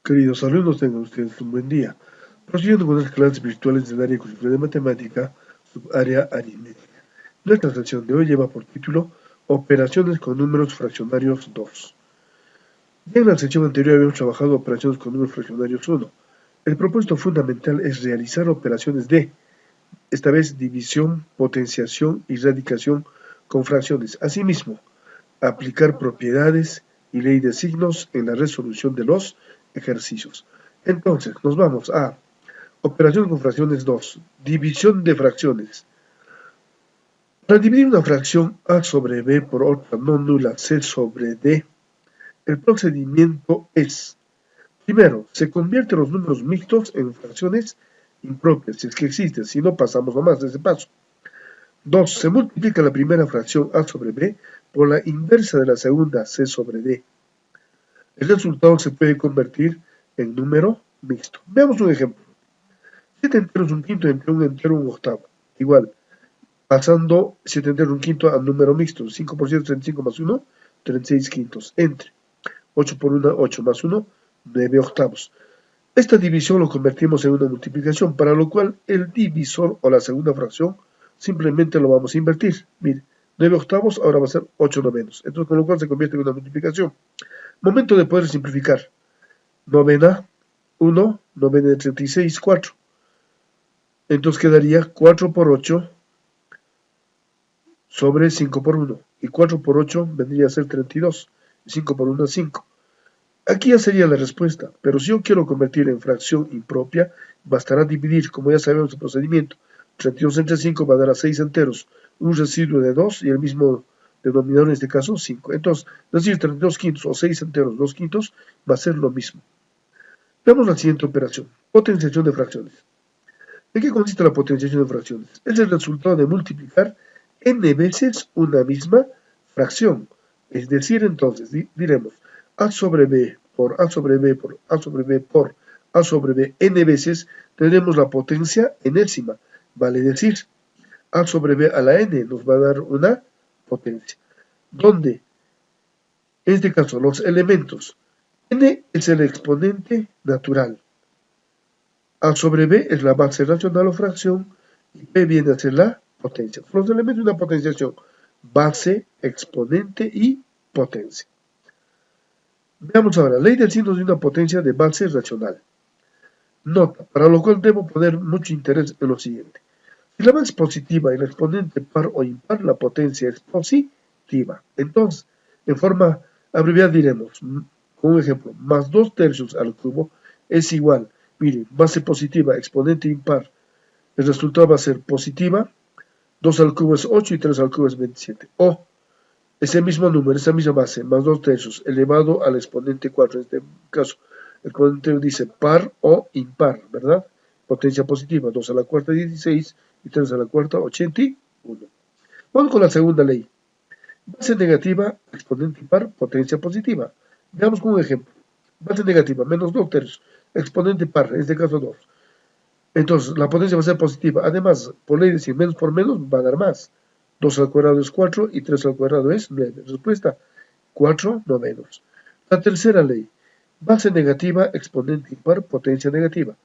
Queridos alumnos, tengan ustedes un buen día. Prosiguiendo con las clases virtuales del área curricular de matemática, subárea aritmética. Nuestra sesión de hoy lleva por título Operaciones con números fraccionarios 2. Ya en la sesión anterior habíamos trabajado operaciones con números fraccionarios 1. El propósito fundamental es realizar operaciones de, esta vez, división, potenciación y radicación con fracciones. Asimismo, aplicar propiedades y ley de signos en la resolución de los ejercicios. Entonces, nos vamos a operación con fracciones 2, división de fracciones. Para dividir una fracción a sobre b por otra no nula c sobre d, el procedimiento es, primero, se convierten los números mixtos en fracciones impropias, si es que existen, si no pasamos nomás de ese paso. 2. Se multiplica la primera fracción a sobre b por la inversa de la segunda c sobre d. El resultado se puede convertir en número mixto. Veamos un ejemplo. 7 enteros un quinto entre un entero un octavo. Igual, pasando 7 enteros un quinto a número mixto. 5 por 7, 35 más 1, 36 quintos. Entre 8 por 1, 8 más 1, 9 octavos. Esta división lo convertimos en una multiplicación, para lo cual el divisor o la segunda fracción simplemente lo vamos a invertir. Mire, 9 octavos ahora va a ser 8 novenos. Entonces, con lo cual se convierte en una multiplicación. Momento de poder simplificar. Novena, 1, novena de 36, 4. Entonces quedaría 4 por 8 sobre 5 por 1. Y 4 por 8 vendría a ser 32. 5 por 1 es 5. Aquí ya sería la respuesta, pero si yo quiero convertir en fracción impropia, bastará dividir, como ya sabemos el procedimiento. 32 entre 5 va a dar a 6 enteros, un residuo de 2 y el mismo denominador en este caso 5. Entonces, decir 32 quintos o 6 enteros 2 quintos va a ser lo mismo. Veamos la siguiente operación, potenciación de fracciones. ¿En qué consiste la potenciación de fracciones? Es el resultado de multiplicar n veces una misma fracción. Es decir, entonces, diremos a sobre b por a sobre b por a sobre b por a sobre b n veces, tendremos la potencia enésima. Vale decir, a sobre b a la n nos va a dar una potencia. Donde, en este caso, los elementos, n es el exponente natural. A sobre b es la base racional o fracción y p viene a ser la potencia. Los elementos de una potenciación, base, exponente y potencia. Veamos ahora, ley del signo de una potencia de base racional. Nota, para lo cual debo poner mucho interés en lo siguiente. Si la base es positiva y el exponente par o impar, la potencia es positiva. Entonces, en forma abreviada diremos, con un ejemplo, más 2 tercios al cubo es igual, miren, base positiva, exponente impar, el resultado va a ser positiva, 2 al cubo es 8 y 3 al cubo es 27. O ese mismo número, esa misma base, más 2 tercios, elevado al exponente 4. En este caso, el exponente dice par o impar, ¿verdad? Potencia positiva, 2 a la cuarta 16 y 3 a la cuarta 81. Vamos con la segunda ley. Base negativa, exponente impar, potencia positiva. Veamos con un ejemplo. Base negativa, menos 2 tercios, exponente par, en este caso 2. Entonces, la potencia va a ser positiva. Además, por ley de decir menos por menos, va a dar más. 2 al cuadrado es 4 y 3 al cuadrado es 9. Respuesta, 4 novenos. La tercera ley, base negativa, exponente impar, potencia negativa.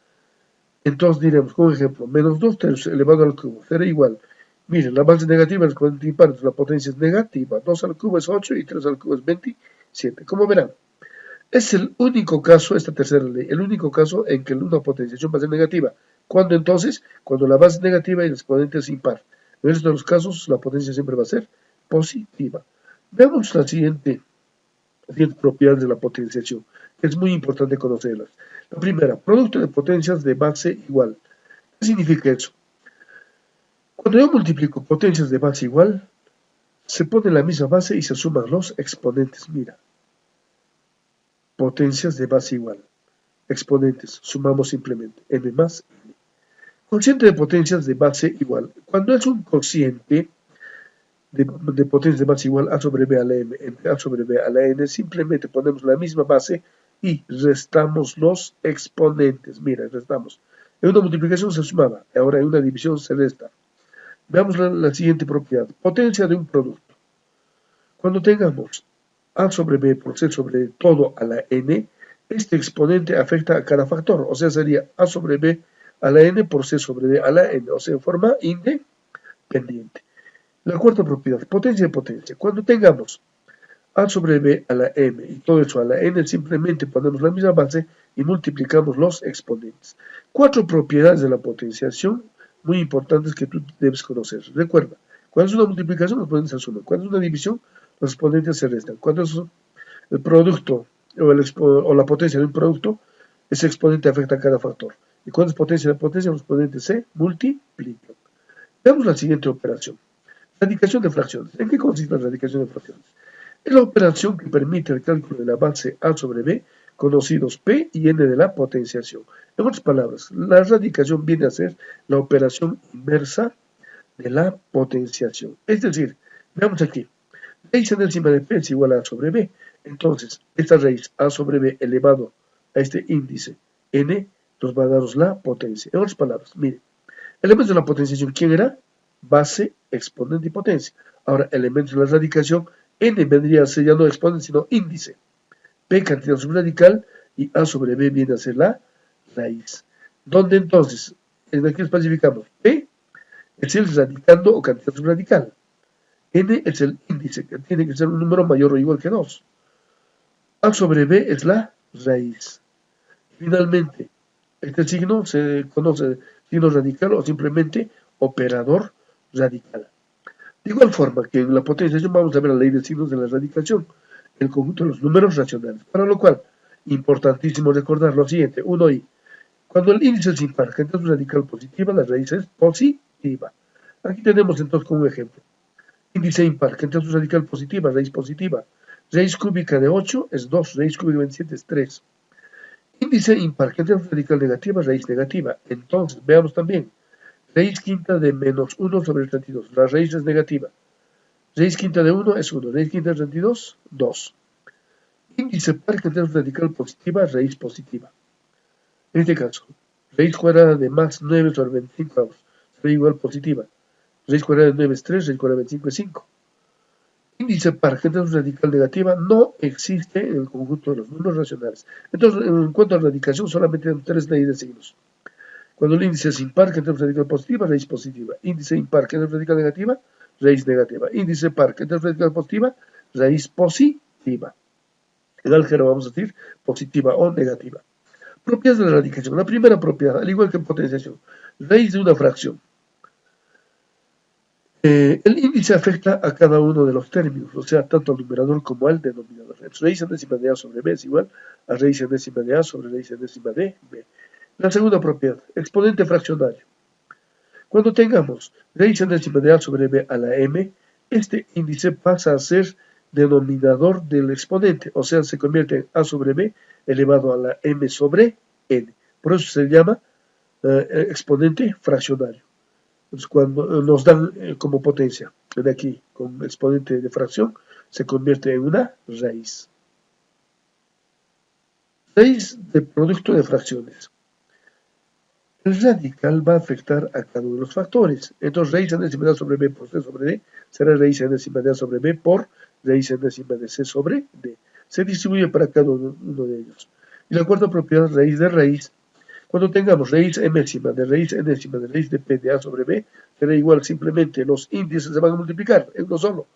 Entonces diremos, como ejemplo, menos 2 tercios elevado al cubo será igual. Miren, la base negativa, el exponente impar, entonces la potencia es negativa. 2 al cubo es 8 y 3 al cubo es 27. Como verán, es el único caso, esta tercera ley, el único caso en que una potenciación va a ser negativa. ¿Cuándo entonces? Cuando la base es negativa y el exponente es impar. En el resto de los casos, la potencia siempre va a ser positiva. Veamos la siguiente propiedad de la potenciación, que es muy importante conocerlas. La primera, producto de potencias de base igual. ¿Qué significa eso? Cuando yo multiplico potencias de base igual, se pone la misma base y se suman los exponentes. Mira, potencias de base igual. Exponentes, sumamos simplemente n más n. Cociente de potencias de base igual. Cuando es un cociente de potencia de base igual a sobre b a la m entre a sobre b a la n, simplemente ponemos la misma base y restamos los exponentes. Mira, restamos. En una multiplicación se sumaba, ahora en una división se resta. Veamos la siguiente propiedad. Potencia de un producto. Cuando tengamos a sobre b por c sobre todo a la n, este exponente afecta a cada factor, o sea, sería a sobre b a la n por c sobre d a la n, o sea, en forma independiente. La cuarta propiedad, potencia de potencia. Cuando tengamos a sobre b a la m y todo eso a la n, simplemente ponemos la misma base y multiplicamos los exponentes. Cuatro propiedades de la potenciación muy importantes que tú debes conocer. Recuerda, cuando es una multiplicación, los exponentes se suman. Cuando es una división, los exponentes se restan. Cuando es el producto o la potencia de un producto, ese exponente afecta a cada factor. Y cuando es potencia de potencia, los exponentes se multiplican. Veamos la siguiente operación. Radicación de fracciones. ¿En qué consiste la radicación de fracciones? Es la operación que permite el cálculo de la base a sobre b, conocidos p y n de la potenciación. En otras palabras, la radicación viene a ser la operación inversa de la potenciación. Es decir, veamos aquí, raíz enésima de p es igual a a sobre b. Entonces, esta raíz a sobre b elevado a este índice n nos va a daros la potencia. En otras palabras, miren, elementos de la potenciación, ¿quién era? Base, exponente y potencia. Ahora, elementos de la radicación, n vendría a ser ya no exponente, sino índice. P cantidad subradical y a sobre b viene a ser la raíz. ¿Dónde entonces? En aquí especificamos. P es el radicando o cantidad subradical. N es el índice, que tiene que ser un número mayor o igual que 2. A sobre b es la raíz. Finalmente, este signo se conoce signo radical o simplemente operador radical. De igual forma que en la potenciación vamos a ver la ley de signos de la radicación, el conjunto de los números racionales, para lo cual, importantísimo recordar lo siguiente, 1i. Cuando el índice es impar, que entonces radical positiva, la raíz es positiva. Aquí tenemos entonces como ejemplo, índice impar, que entonces radical positiva, raíz positiva. Raíz cúbica de 8 es 2, raíz cúbica de 27 es 3. Índice impar, que entonces radical negativa, raíz negativa. Entonces, veamos también, raíz quinta de menos 1 sobre 32, la raíz es negativa. Raíz quinta de 1 es 1, raíz quinta de 32, 2. Índice par que tenemos radical positiva, raíz positiva. En este caso, raíz cuadrada de más 9 sobre 25 será igual positiva. Raíz cuadrada de 9 es 3, raíz cuadrada de 25 es 5. Índice par que tenemos radical negativa no existe en el conjunto de los números racionales. Entonces, en cuanto a radicación, solamente tenemos tres leyes de signos. Cuando el índice es impar, que tenemos radical positiva, raíz positiva. Índice impar, que tenemos radical negativa, raíz negativa. Índice par, que tenemos radical positiva, raíz positiva. En álgebra vamos a decir positiva o negativa. Propiedades de la radicación. La primera propiedad, al igual que en potenciación, raíz de una fracción. El índice afecta a cada uno de los términos, o sea, tanto al numerador como al denominador. Entonces, raíz enésima de a sobre b es igual a raíz enésima de a sobre raíz enésima de b. La segunda propiedad, exponente fraccionario. Cuando tengamos raíz enésima de a sobre b a la m, este índice pasa a ser denominador del exponente, o sea, se convierte en a sobre b elevado a la m sobre n. Por eso se llama exponente fraccionario. Entonces, cuando nos dan como potencia, de aquí, con exponente de fracción, se convierte en una raíz. Raíz de producto de fracciones. El radical va a afectar a cada uno de los factores. Entonces, raíz enésima de a sobre b por c sobre d será raíz enésima de a sobre b por raíz enésima de c sobre d. Se distribuye para cada uno de ellos. Y la cuarta propiedad, raíz de raíz. Cuando tengamos raíz enésima de raíz de p de a sobre b, será igual simplemente los índices se van a multiplicar en uno solo.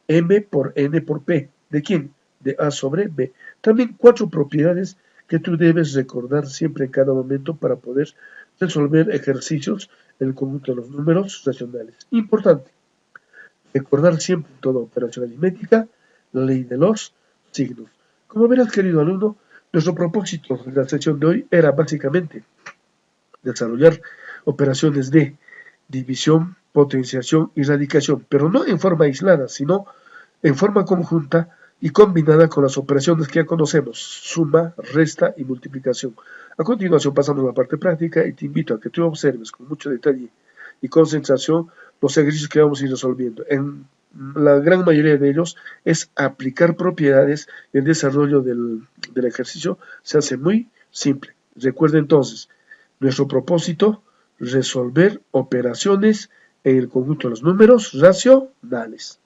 M por n por p. ¿De quién? De a sobre b. También cuatro propiedades que tú debes recordar siempre en cada momento para poder resolver ejercicios en el conjunto de los números racionales. Importante, recordar siempre en toda operación aritmética la ley de los signos. Como verás, querido alumno, nuestro propósito de la sesión de hoy era básicamente desarrollar operaciones de división, potenciación y radicación, pero no en forma aislada, sino en forma conjunta y combinada con las operaciones que ya conocemos, suma, resta y multiplicación. A continuación pasamos a la parte práctica y te invito a que tú observes con mucho detalle y concentración los ejercicios que vamos a ir resolviendo. En la gran mayoría de ellos es aplicar propiedades y el desarrollo del ejercicio se hace muy simple. Recuerda entonces, nuestro propósito, resolver operaciones en el conjunto de los números racionales.